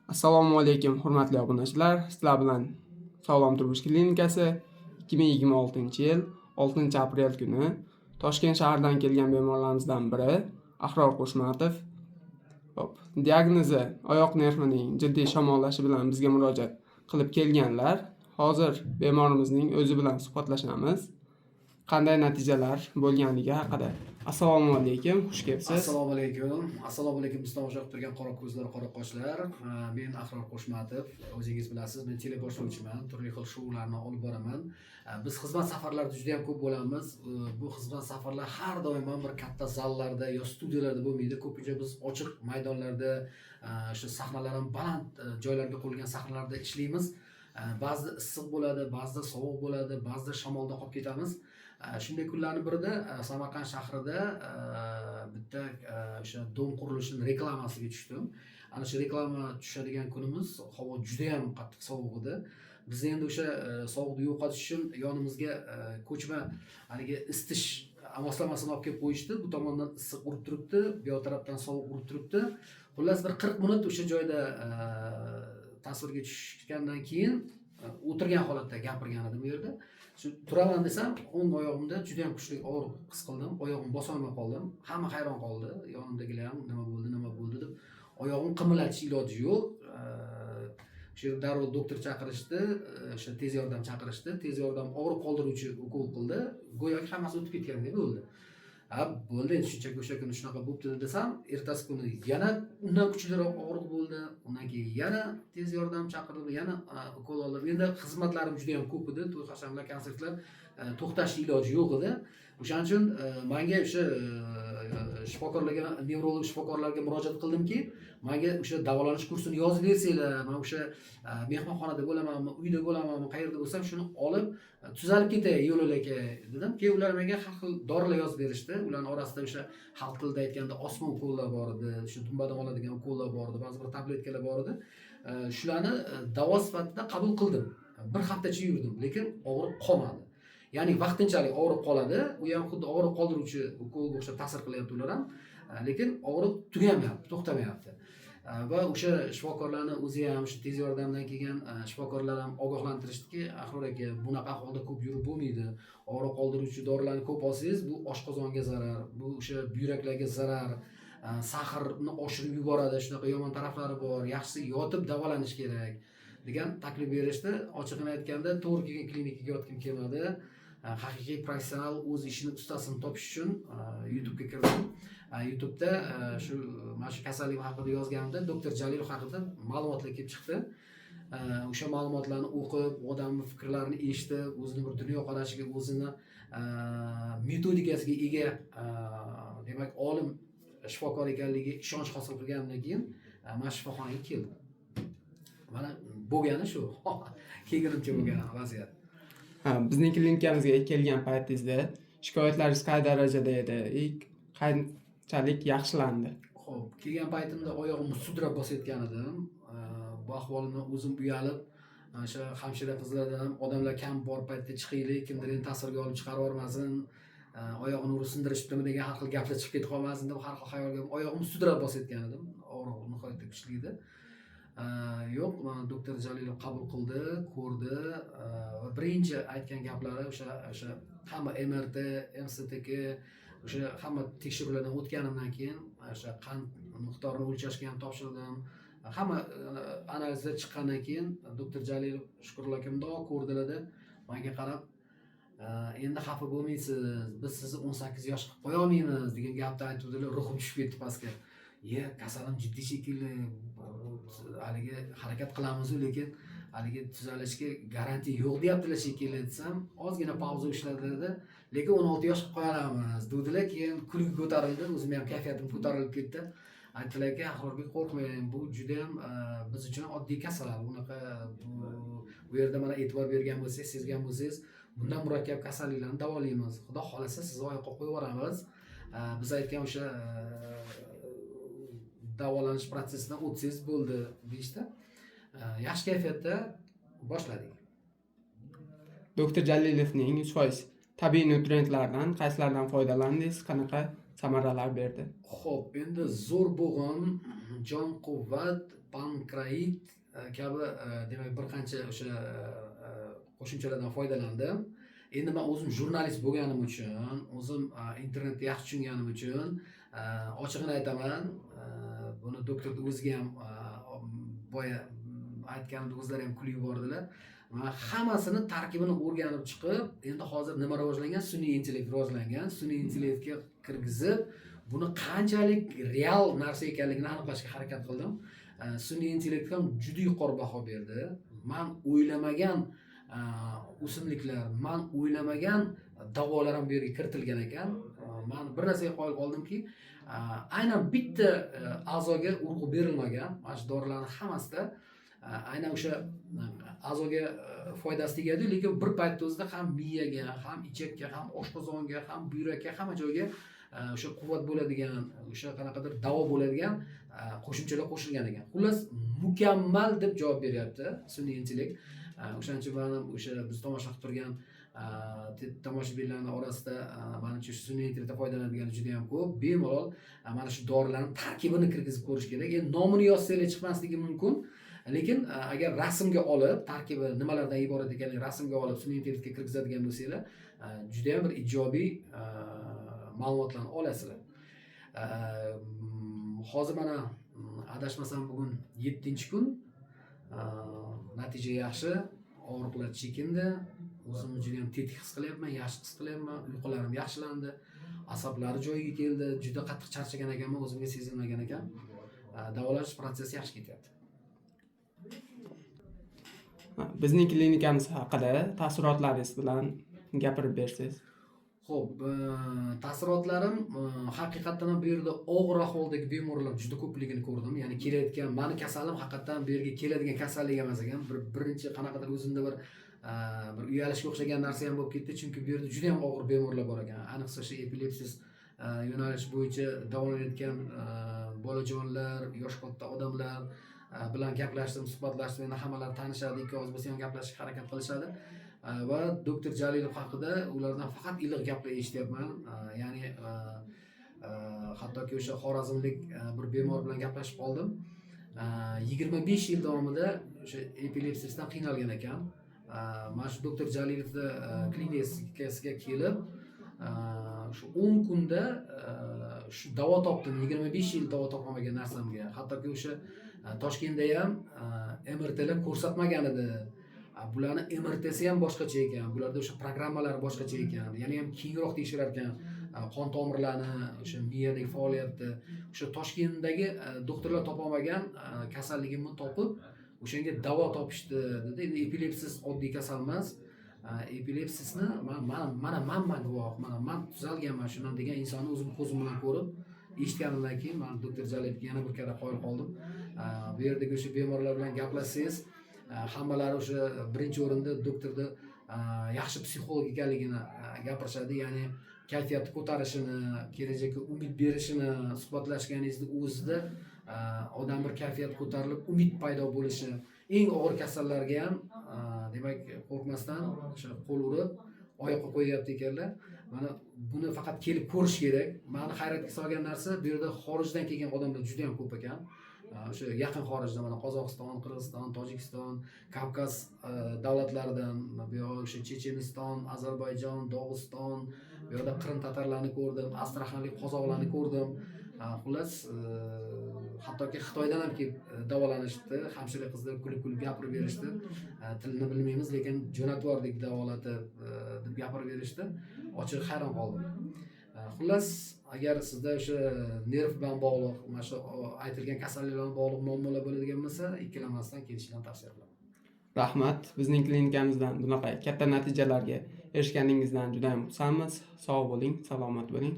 Assalomu alaykum hurmatli obunachilar. Sizlar bilan Sog'lom turmush klinikasi 2026-yil 6-aprel kuni Toshkent shahridan kelgan bemorlarimizdan biri Ahror Qo'shmatov diagnozi oyoq nervining jiddiy shamollashi bilan bizga murojaat qilib kelganlar. Hozir bemorimizning o'zi bilan suhbatlashamiz. Qanday natijalar bo'lganligi haqida. Assalomu alaykum, xush kelibsiz. Assalomu alaykum bizdan o'shaq turgan qora ko'zlar, qora qoshlar. Men Ahror Qo'shmatov, o'zingiz bilasiz, men teleboshlovchiman, turli xil shoularni olib boraman. Biz xizmat safarlarida juda ham ko'p bo'lamiz. Bu xizmat safarlar har doim bir katta zallarda yo studiyalarda bo'lmaydi. Ko'pincha biz ochiq maydonlarda, shu sahnalar ham baland joylarga qo'yilgan sahnalarda ishlaymiz. Ba'zida issiq bo'ladi, ba'zida sovuq bo'ladi, ba'zida shamolda qolib ketamiz. Shunday kunlarning birida Samarqand shahrida bitta o'sha dom qurilishining reklamasiga tushdim. Ana shu reklama tushadigan kunimiz havo juda ham qattiq sovuq edi. Biz endi o'sha sovuqni yo'qotish uchun yonimizga ko'chma haligi isitish moslamasini olib kelib qo'yishdi. Bu tomondan issiq urib turibdi, bu yoq tarafdan sovuq urib turibdi. Xullas bir 40 minut o'sha joyda tasvirga tushgandan keyin o'tirgan holatda gapirgan edim bu yerda. Shu turaman desam, o'ng oyog'imda juda ham kuchli og'riq his qildim. Oyog'im bosolmay qoldim. Hamma hayron qoldi. Yonimdagilar ham nima bo'ldi deb oyog'im qimirlatish iloji yo'q. Shu darrov doktor chaqirishdi, o'sha tez yordam chaqirishdi. Tez yordam og'riq qoldiruvchi ukol qildi. Go'yoki hammasi o'tib ketgandek bo'ldi. Bo'ldi, endi shunchaki o'sha kuni shunaqa bo'pti desam, ertasi kuni yana undan kuchliroq og'riq bo'ldi. Undan keyin yana tez yordam chaqirdi, yana ukol oldim. Endi xizmatlarim juda ham ko'p edi, to'y hashamlar, konsertlar to'xtash iloji yo'q edi. O'shaning uchun menga o'sha shifokorlarga, nevrolog shifokorlarga murojaat qildimki, menga o'sha davolanish kursini yozib bersanglar, men o'sha mehmonxonada bo'lamanmi, uyda bo'lamanmi, qayerda bo'lsam shuni olib tuzalib ketay yo'laka dedim. Keyin ular menga har xil dorilar yozib berishdi. Ularning orasida o'sha xalq tilida aytganda osmon ukollar bor edi, shu tumbadan oladigan ukollar bor edi, ba'zi bir tabletkalar bor edi. Shularni davo sifatida qabul qildim. Bir haftacha yurdim, lekin og'riq qolmadi. Ya'ni vaqtinchalik og'riq qoladi, u ham xuddi og'riq qoldiruvchi ukolga o'xshab ta'sir qilyapti ular ham, lekin og'riq tugamayapti, to'xtamayapti. Va o'sha shifokorlarni o'zi ham, shu tez yordamdan kelgan shifokorlar ham ogohlantirishdiki, Ahror aka, bunaqa ahvolda ko'p yurib bo'lmaydi. Og'riq qoldiruvchi dorilarni ko'p olsangiz, bu oshqozonga zarar, bu o'sha buyraklarga zarar, sahrni oshirib yuboradi, shunaqa yomon taraflari bor. Yaxshisi yotib davolanish kerak degan taklif berishdi. Ochiqini aytganda, to'g'ri kelgan klinikaga yotgim kelmadi. Haqiqiy professional o'z ishini ustasini topish uchun YouTube'ga kirdim. YouTube'da mana shu kasallik haqida yozganimda doktor Jalilov haqida ma'lumotlar kelib chiqdi. O'sha ma'lumotlarni o'qib, odamning fikrlarini eshitib, o'zining bir dunyoqarashiga, o'zining metodikasiga ega demak olim shifokor ekanligiga ishonch hosil qilgandan keyin mana shifoxonaga keldim. Mana bo'lgani shu. Kelganimcha bo'lgan vaziyat. Bizning klinikamizga kelgan paytingizda shikoyatlaringiz qay darajada edi? Qanchalik yaxshilandi? Xo'p, kelgan paytimda oyog'imni sudrab bosayotgan edim. Bu ahvolimdan o'zim uyalib, o'sha hamshira qizlardan ham odamlar kam bor paytda chiqaylik, kimdir endi tasvirga olib chiqarib yormasin, oyog'ini urib sindirishibdimi degan har xil gaplar chiqib ketib qolmasin deb har xil xayolga oyog'imni sudrab bosayotgan edim. Og'riq nihoyatda kuchli edi. Yo'q, doktor Jalilov qabul qildi, ko'rdi va birinchi aytgan gaplari o'sha hamma MRT, MCTK, o'sha hamma tekshiruvlardan o'tganimdan keyin o'sha qand miqdorini o'lchashga ham topshirdim. Hamma analizlar chiqqandan keyin doktor Jalilov shukrlar mundoq ko'rdilarda menga qarab, endi xafa bo'lmaysiz, biz sizni 18 yosh qilib qo'ya olmaymiz degan gapni aytdilar, ruhim tushib ketdi pastga. Kasalim jiddiy shekilli, haligi harakat qilamiz, lekin haligi tuzalishga garantiya yo'q deyaptilar shekilli desam, ozgina pauza ushladilarda, lekin 16 yosh qilib qo'yamiz dedilar. Keyin kulgi ko'tarildi, o'zim ham kayfiyatim ko'tarilib ketdi. Aytdilarki, Ahrorbek qo'rqmang, bu juda ham biz uchun oddiy kasal. Bunaqa bu yerda mana e'tibor bergan bo'lsangiz, sezgan bo'lsangiz, bundan murakkab kasalliklarni davolaymiz. Xudo xolasa sizni oyoqqa qo'yib yuboramiz. Biz aytgan o'sha davolanish protsesidan o'tsangiz bo'ldi deyishdi. Yaxshi kayfiyatda boshladik. Doktor Jalilovning 100% tabiiy nutrientlardan qaysilaridan foydalandingiz? Qanaqa samaralar berdi. Xo'p, endi zo'r bo'g'in, jon quvvat, pankreat kabi demak bir qancha o'sha qo'shimchalardan foydalandim. Endi men o'zim jurnalist bo'lganim uchun, o'zim internetni yaxshi tushunganim uchun ochig'ini aytaman, buni doktorni o'ziga ham boya aytganimda o'zlari ham kulib yubordilar. Men hammasini tarkibini o'rganib chiqib, endi hozir nima rivojlangan? Sun'iy intellekt rivojlangan. Sun'iy intellektga kirgizib, buni qanchalik real narsa ekanligini aniqlashga harakat qildim. Sun'iy intellekt ham juda yuqori baho berdi. Men o'ylamagan o'simliklar, men o'ylamagan davolar ham bu yerga kiritilgan ekan. Men bir narsaga qoyil qoldimki, aynan bitta a'zoga urg'u berilmagan. Mana shu dorilarning hammasida aynan o'sha a'zoga foydasi tegadi, lekin bir paytda o'zida ham miyaga, ham ichakka, ham oshqozonga, ham buyrakka, hamma joyga o'sha quvvat bo'ladigan, o'sha qanaqadir davo bo'ladigan qo'shimchalar qo'shilgan ekan. Xullas, mukammal deb javob beryapti sun'iy intellekt. O'shaning uchun men o'sha biz tomosha qilib turgan tomoshabinlarning orasida menimcha sun'iy intellektdan foydalanadigan juda ham ko'p. Bemalol mana shu dorilarning tarkibini kirgizib ko'rish kerak. Endi nomini yozsangiz chiqmasligi mumkin. Lekin agar rasmga olib, tarkibi nimalardan iborat ekanligini rasmga olib sun'iy intellektga kirgizadigan bo'lsanglar, juda ham bir ijobiy ma'lumotlarni olasizlar. Hozir mana adashmasam bugun 7-kun. Natija yaxshi, og'riqlar chekindi. O'zimni juda ham tetik his qilyapman, yaxshi his qilyapman. Uyqularim yaxshilandi. Asablari joyiga keldi. Juda qattiq charchagan ekanman, o'zimga sezilmagan ekan. Davolash protsessi yaxshi ketyapti. Bizning klinikamiz haqida taassurotlaringiz bilan gapirib bersangiz. Xo'p, taassurotlarim haqiqatan ham bu yerda og'ir ahvoldagi bemorlar juda ko'pligini ko'rdim. Ya'ni kelayotgan, meni kasalim haqiqatan bu yerga keladigan kasallik emas ekan. Birinchi qanaqadir o'zimda bir uyalishga o'xshagan narsa ham bo'lib ketdi, chunki bu yerda juda ham og'ir bemorlar bor ekan. Ayniqsa shu epilepsiz yo'nalish bo'yicha davolanayotgan bolajonlar, yosh katta odamlar bilan gaplashdim, suhbatlashdim. Endi hammalari tanishadi, ikki og'iz bo'lsa ham gaplashishga harakat qilishadi. Va doktor Jalilov haqida ulardan faqat iliq gaplar eshityapman. Ya'ni hattoki o'sha xorazmlik bir bemor bilan gaplashib qoldim. 25 yil davomida o'sha epilepsiyasidan qiynalgan ekan. Mana shu doktor Jalilovni klinikasiga kelib, shu 10 kunda shu davo topdim. 25 yil davo topmagan narsamga. Hattoki o'sha Toshkentda ham MRTlar ko'rsatmagan edi. Bularni MRTsi ham boshqacha ekan. Bularda o'sha programmalar boshqacha ekan. Ya'ni ham keyinroq tekshirar ekan qon tomirlarni, o'sha miyadagi faoliyatni. O'sha Toshkentdagi doktorlar topolmagan kasalligimni topib, o'shanga davo topishdi dedi. Endi epilepsiz oddiy kasal emas. Epilepsisni mana guvoh, men tuzalganman shundan degan insonni o'zim ko'zim bilan ko'rib, eshitganimdan keyin men doktor Jalilovga yana bir karra qoyil qoldim. Bu yerdagi o'sha bemorlar bilan gaplashsangiz, hammalari o'sha birinchi o'rinda doktorni yaxshi psixolog ekanligini gapirishadi. Ya'ni kayfiyatni ko'tarishini, kelajakka umid berishini suhbatlashganingizda o'zida odam bir kayfiyat ko'tarilib, umid paydo bo'lishi, eng og'ir kasallarga ham demak qo'rqmasdan o'sha qo'l urib oyoqqa qo'yyapti ekanlar. Mana buni faqat kelib ko'rish kerak. Meni hayratga solgan narsa, bu yerda xorijdan kelgan odamlar juda ham ko'p ekan. O'sha yaqin xorijdan, mana Qozog'iston, Qirg'iziston, Tojikiston, Kavkaz davlatlaridan, bu yoq o'sha Checheniston, Ozarbayjon, Dog'iston, bu yoqda Qrim tatarlarini ko'rdim, Astraxanlik qozoqlarni ko'rdim. Xullas, hattoki Xitoydan ham kelib davolanishdi, hamshira qizlar kulib gapirib berishdi. Tilini bilmaymiz, lekin jo'natvordik davolatib deb gapirib berishdi. Ochiq hayron qoldim. Xullas, agar sizda o'sha nerv bilan bog'liq, mana shu aytilgan kasalliklar bilan bog'liq muammolar bo'ladigan bo'lsa, ikkilanmasdan kelishni tavsiya qilaman. Rahmat. Bizning klinikamizdan bunaqa katta natijalarga erishganingizdan juda ham xursandmiz. Sog' bo'ling, salomat bo'ling.